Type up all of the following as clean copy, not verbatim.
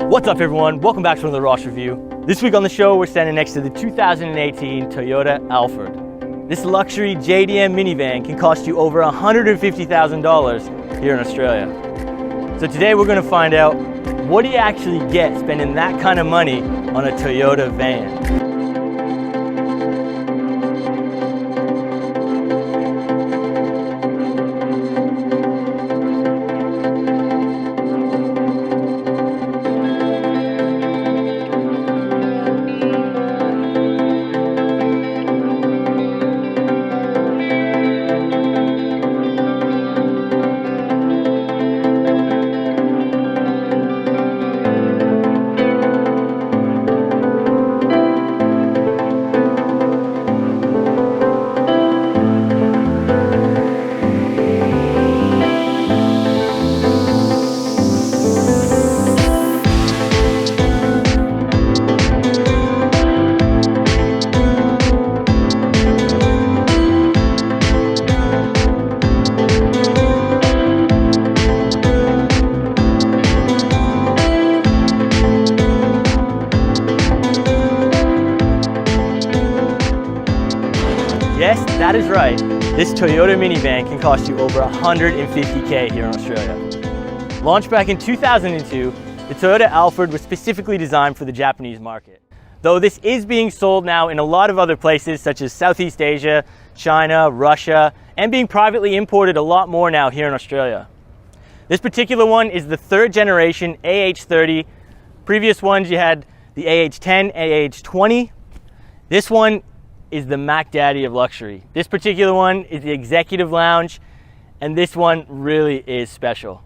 What's up everyone, welcome back to another Ross review. This week on the show we're standing next to the 2018 Toyota Alphard. This luxury JDM minivan can cost you over $150,000 here in Australia. So today we're going to find out what do you actually get spending that kind of money on a Toyota van. Yes, that is right. This Toyota minivan can cost you over $150K here in Australia. Launched back in 2002, the Toyota Alphard was specifically designed for the Japanese market. Though this is being sold now in a lot of other places such as Southeast Asia, China, Russia, and being privately imported a lot more now here in Australia. This particular one is the third generation AH30. Previous ones you had the AH10, AH20. This one is the Mac Daddy of luxury. This particular one is the executive lounge, and this one really is special.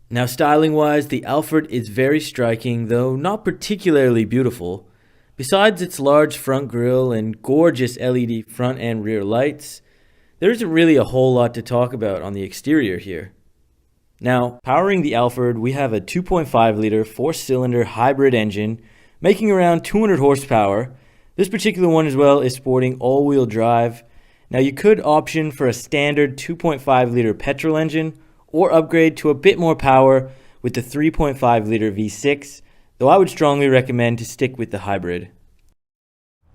Now, styling wise, the Alphard is very striking, though not particularly beautiful. Besides its large front grille and gorgeous LED front and rear lights, there isn't really a whole lot to talk about on the exterior here. Now, powering the Alphard, we have a 2.5 liter 4-cylinder hybrid engine making around 200 horsepower. This particular one as well is sporting all-wheel drive. Now you could option for a standard 2.5 liter petrol engine or upgrade to a bit more power with the 3.5 liter V6, though I would strongly recommend to stick with the hybrid.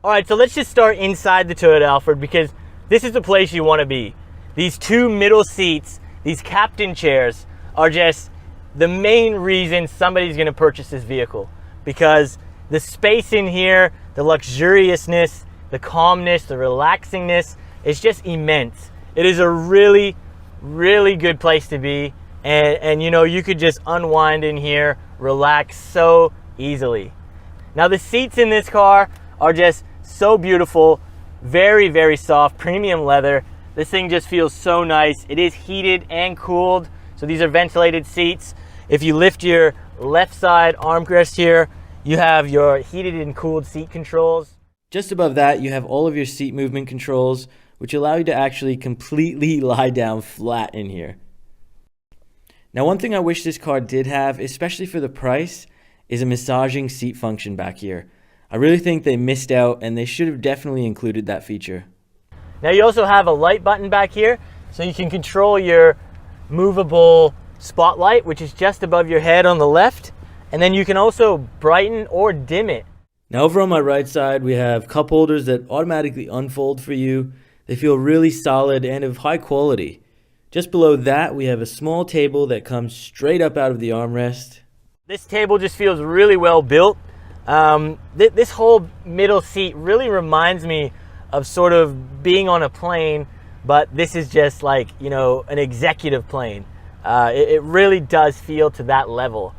Alright, so let's just start inside the Toyota Alphard because this is the place you want to be. These two middle seats, these captain chairs, are just the main reason somebody's going to purchase this vehicle, because the space in here, the luxuriousness, the calmness, the relaxingness is just immense. It is a really, really good place to be. And you know, you could just unwind in here, relax so easily. Now the seats in this car are just so beautiful, very, very soft, premium leather. This thing just feels so nice. It is heated and cooled. So these are ventilated seats. If you lift your left side armrest here, you have your heated and cooled seat controls. Just above that, you have all of your seat movement controls, which allow you to actually completely lie down flat in here. Now, one thing I wish this car did have, especially for the price, is a massaging seat function back here. I really think they missed out, and they should have definitely included that feature. Now, you also have a light button back here, so you can control your movable spotlight, which is just above your head on the left. And then you can also brighten or dim it. Now over on my right side, we have cup holders that automatically unfold for you. They feel really solid and of high quality. Just below that, we have a small table that comes straight up out of the armrest. This table just feels really well built. This whole middle seat really reminds me of sort of being on a plane, but this is just like, you know, an executive plane. It really does feel to that level.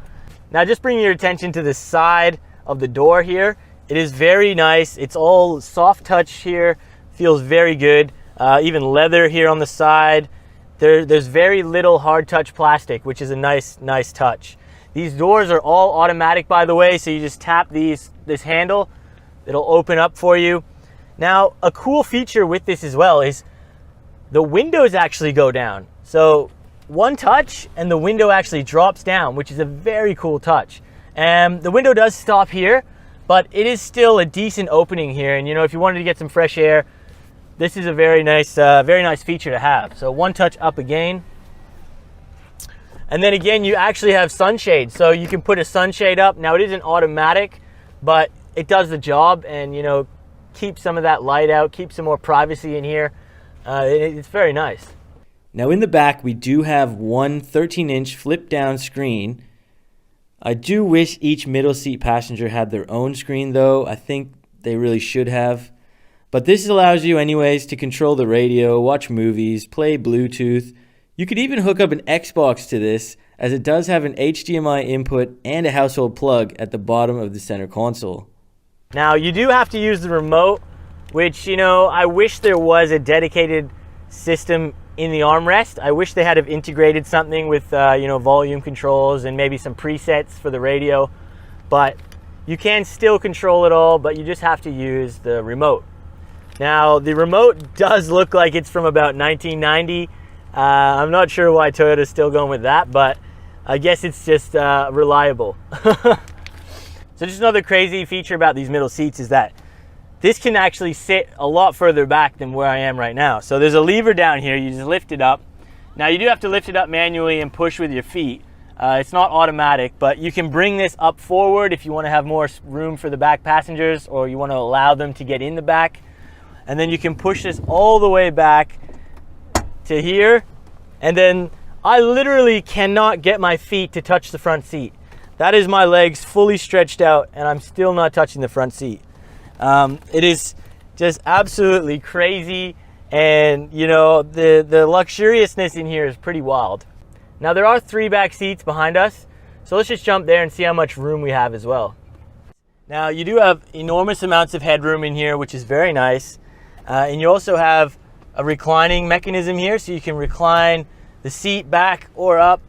Now just bringing your attention to the side of the door here. It is very nice. It's all soft touch here. Feels very good. Even leather here on the side. There's very little hard touch plastic, which is a nice touch. These doors are all automatic, by the way, so you just tap this handle. It'll open up for you. Now, a cool feature with this as well is the windows actually go down. So one touch and the window actually drops down, which is a very cool touch. And the window does stop here, but it is still a decent opening here. And you know, if you wanted to get some fresh air, this is a very nice feature to have. So one touch up again. And then again, you actually have sunshade, so you can put a sunshade up. Now it isn't automatic, but it does the job, and you know, keep some of that light out, keep some more privacy in here. It's very nice. Now in the back, we do have one 13-inch flip-down screen. I do wish each middle seat passenger had their own screen though. I think they really should have. But this allows you anyways to control the radio, watch movies, play Bluetooth. You could even hook up an Xbox to this, as it does have an HDMI input and a household plug at the bottom of the center console. Now you do have to use the remote, which, you know, I wish there was a dedicated system in the armrest. I wish they had have integrated something with you know, volume controls and maybe some presets for the radio, but you can still control it all, but you just have to use the remote. Now the remote does look like it's from about 1990. I'm not sure why Toyota's still going with that, but I guess it's just reliable. So just another crazy feature about these middle seats is that this can actually sit a lot further back than where I am right now. So there's a lever down here, you just lift it up. Now you do have to lift it up manually and push with your feet. It's not automatic, but you can bring this up forward if you want to have more room for the back passengers, or you want to allow them to get in the back. And then you can push this all the way back to here. And then I literally cannot get my feet to touch the front seat. That is my legs fully stretched out, and I'm still not touching the front seat. It is just absolutely crazy, and you know, the luxuriousness in here is pretty wild. Now there are 3 back seats behind us, so let's just jump there and see how much room we have as well. Now you do have enormous amounts of headroom in here, which is very nice, and you also have a reclining mechanism here, so you can recline the seat back or up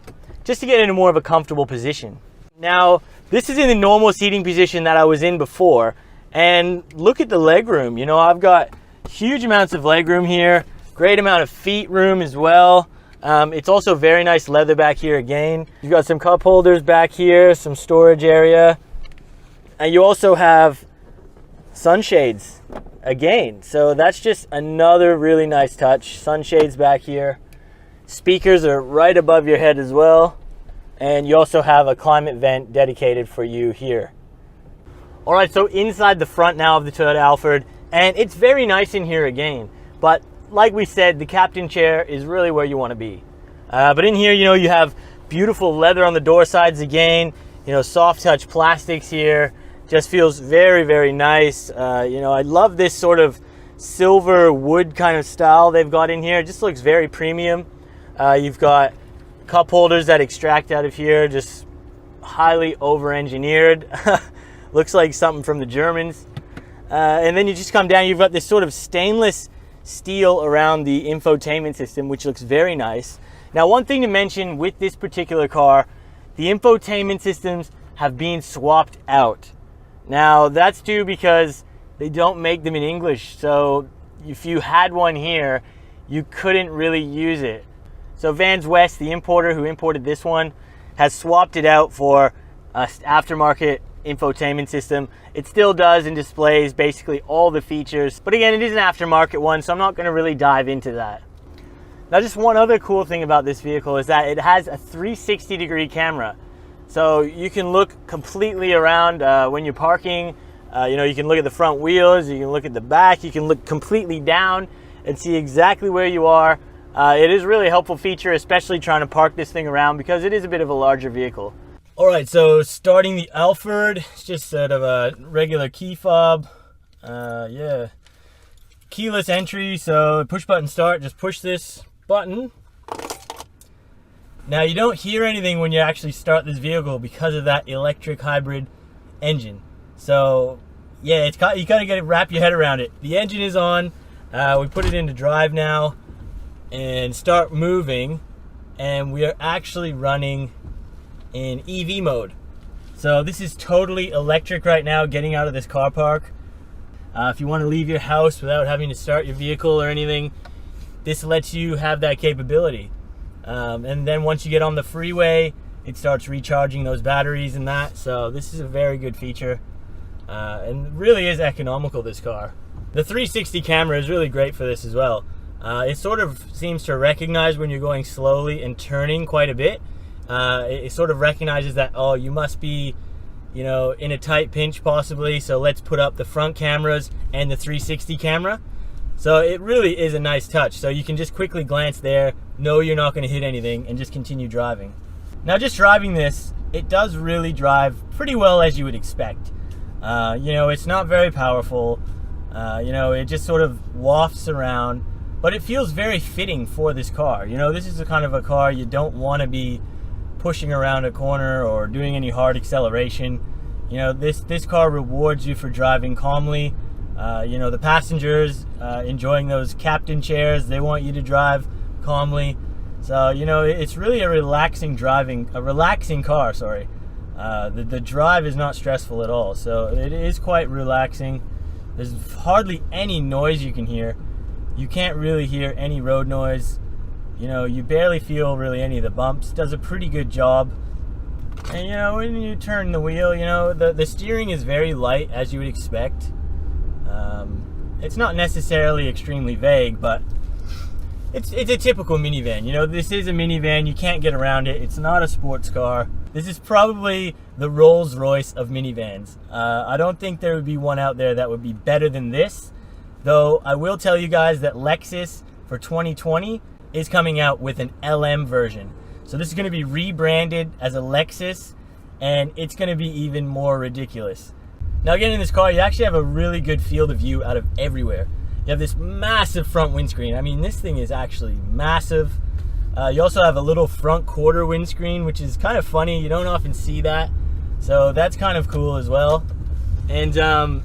just to get into more of a comfortable position. Now this is in the normal seating position that I was in before. And look at the leg room. You know, I've got huge amounts of leg room here, great amount of feet room as well. It's also very nice leather back here again. You've got some cup holders back here, some storage area. And you also have sunshades again. So that's just another really nice touch. Sunshades back here. Speakers are right above your head as well. And you also have a climate vent dedicated for you here. All right, so inside the front now of the Toyota Alphard, and it's very nice in here again, but like we said, the captain chair is really where you want to be. But in here, you know, you have beautiful leather on the door sides again, you know, soft touch plastics here, just feels very, very nice. You know, I love this sort of silver wood kind of style they've got in here. It just looks very premium. You've got cup holders that extract out of here, just highly over-engineered. Looks like something from the Germans. And then you just come down, you've got this sort of stainless steel around the infotainment system, which looks very nice. Now, one thing to mention with this particular car, the infotainment systems have been swapped out. Now, that's due because they don't make them in English. So if you had one here, you couldn't really use it. So Vans West, the importer who imported this one, has swapped it out for an aftermarket infotainment system. It still does and displays basically all the features, but again, it is an aftermarket one, so I'm not going to really dive into that. Now, just one other cool thing about this vehicle is that it has a 360-degree camera, so you can look completely around when you're parking. You know, you can look at the front wheels, you can look at the back, you can look completely down and see exactly where you are. It is a really helpful feature, especially trying to park this thing around, because it is a bit of a larger vehicle. All right, so starting the Alphard, it's just sort of a regular key fob. Yeah, keyless entry, so push button start, just push this button. Now you don't hear anything when you actually start this vehicle because of that electric hybrid engine. So yeah, it's you kind of got to wrap your head around it. The engine is on, we put it into drive now and start moving, and we are actually running in EV mode. So this is totally electric right now, getting out of this car park. If you want to leave your house without having to start your vehicle or anything, this lets you have that capability. And then once you get on the freeway, it starts recharging those batteries and that. So this is a very good feature, and really is economical, this car. The 360 camera is really great for this as well. It sort of seems to recognize when you're going slowly and turning quite a bit, It sort of recognizes that, oh, you must be, you know, in a tight pinch possibly, so let's put up the front cameras and the 360 camera. So it really is a nice touch. So you can just quickly glance there, know you're not going to hit anything, and just continue driving. Now, just driving this, it does really drive pretty well as you would expect. You know, it's not very powerful. You know, it just sort of wafts around, but it feels very fitting for this car. You know, this is a kind of a car you don't want to be pushing around a corner or doing any hard acceleration. You know, this car rewards you for driving calmly. You know, the passengers enjoying those captain chairs, they want you to drive calmly. So, you know, it's really a relaxing car, sorry. The drive is not stressful at all, so it is quite relaxing. There's hardly any noise you can hear. You can't really hear any road noise. You know, you barely feel really any of the bumps. Does a pretty good job. And, you know, when you turn the wheel, you know, the steering is very light, as you would expect. It's not necessarily extremely vague, but it's a typical minivan. You know, this is a minivan. You can't get around it. It's not a sports car. This is probably the Rolls Royce of minivans. I don't think there would be one out there that would be better than this. Though I will tell you guys that Lexus for 2020 is coming out with an LM version. So this is going to be rebranded as a Lexus, and it's going to be even more ridiculous. Now, getting in this car, you actually have a really good field of view out of everywhere. You have this massive front windscreen. I mean, this thing is actually massive. You also have a little front quarter windscreen, which is kind of funny. You don't often see that. So that's kind of cool as well. And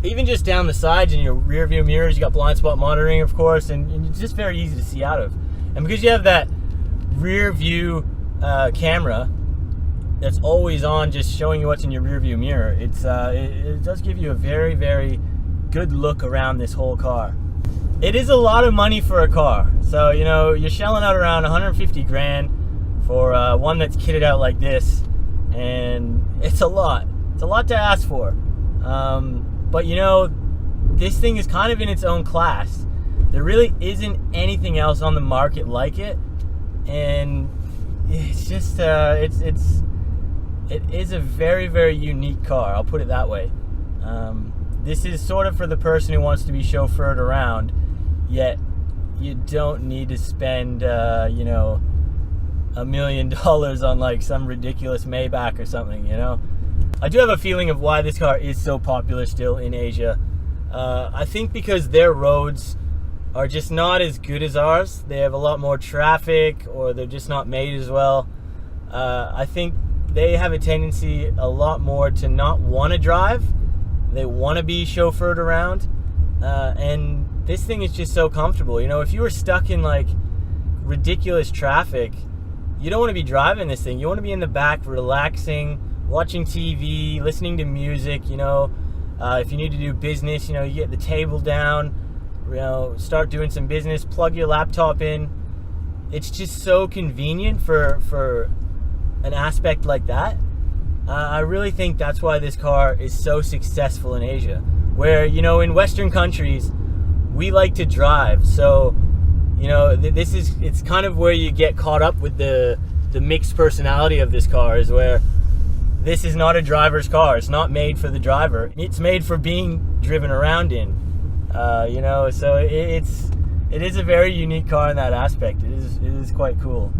even just down the sides in your rear view mirrors, you got blind spot monitoring, of course, and it's just very easy to see out of. And because you have that rear view camera that's always on, just showing you what's in your rear view mirror, it does give you a very, very good look around this whole car. It is a lot of money for a car. So, you know, you're shelling out around 150 grand for one that's kitted out like this, and it's a lot. It's a lot to ask for. But, you know, this thing is kind of in its own class. There really isn't anything else on the market like it, and it's just it is a very, very unique car. I'll put it that way. This is sort of for the person who wants to be chauffeured around, yet you don't need to spend, you know, $1 million on like some ridiculous Maybach or something, you know. I do have a feeling of why this car is so popular still in Asia. I think because their roads are just not as good as ours. They have a lot more traffic, or they're just not made as well. I think they have a tendency a lot more to not want to drive. They want to be chauffeured around, and this thing is just so comfortable. You know, if you were stuck in like ridiculous traffic, you don't want to be driving this thing. You want to be in the back relaxing, watching TV, listening to music. You know, if you need to do business, you know, you get the table down, you know, start doing some business, plug your laptop in. It's just so convenient for an aspect like that. I really think that's why this car is so successful in Asia, where, you know, in Western countries, we like to drive. So, you know, it's kind of where you get caught up with the mixed personality of this car, is where this is not a driver's car. It's not made for the driver. It's made for being driven around in, you know, so it is a very unique car in that aspect. It is quite cool.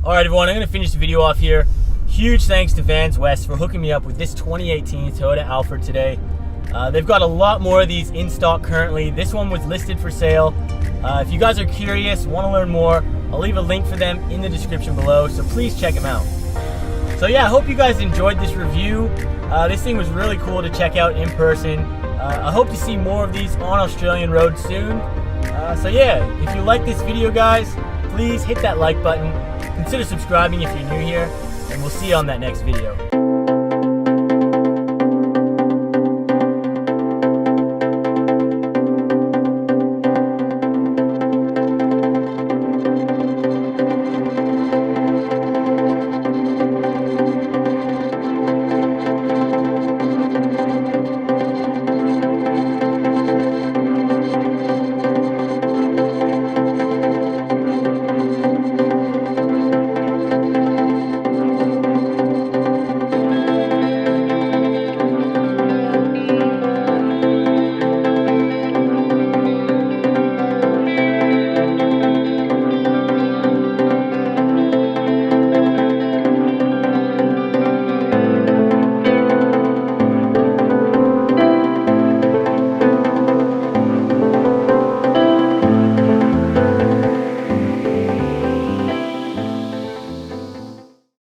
All right, everyone, I'm going to finish the video off here. Huge thanks to Vans West for hooking me up with this 2018 Toyota Alphard today. They've got a lot more of these in stock currently. This one was listed for sale. If you guys are curious, want to learn more, I'll leave a link for them in the description below, so please check them out. So yeah, I hope you guys enjoyed this review. This thing was really cool to check out in person. I hope to see more of these on Australian roads soon. So yeah, if you like this video, guys, please hit that like button. Consider subscribing if you're new here, and we'll see you on that next video.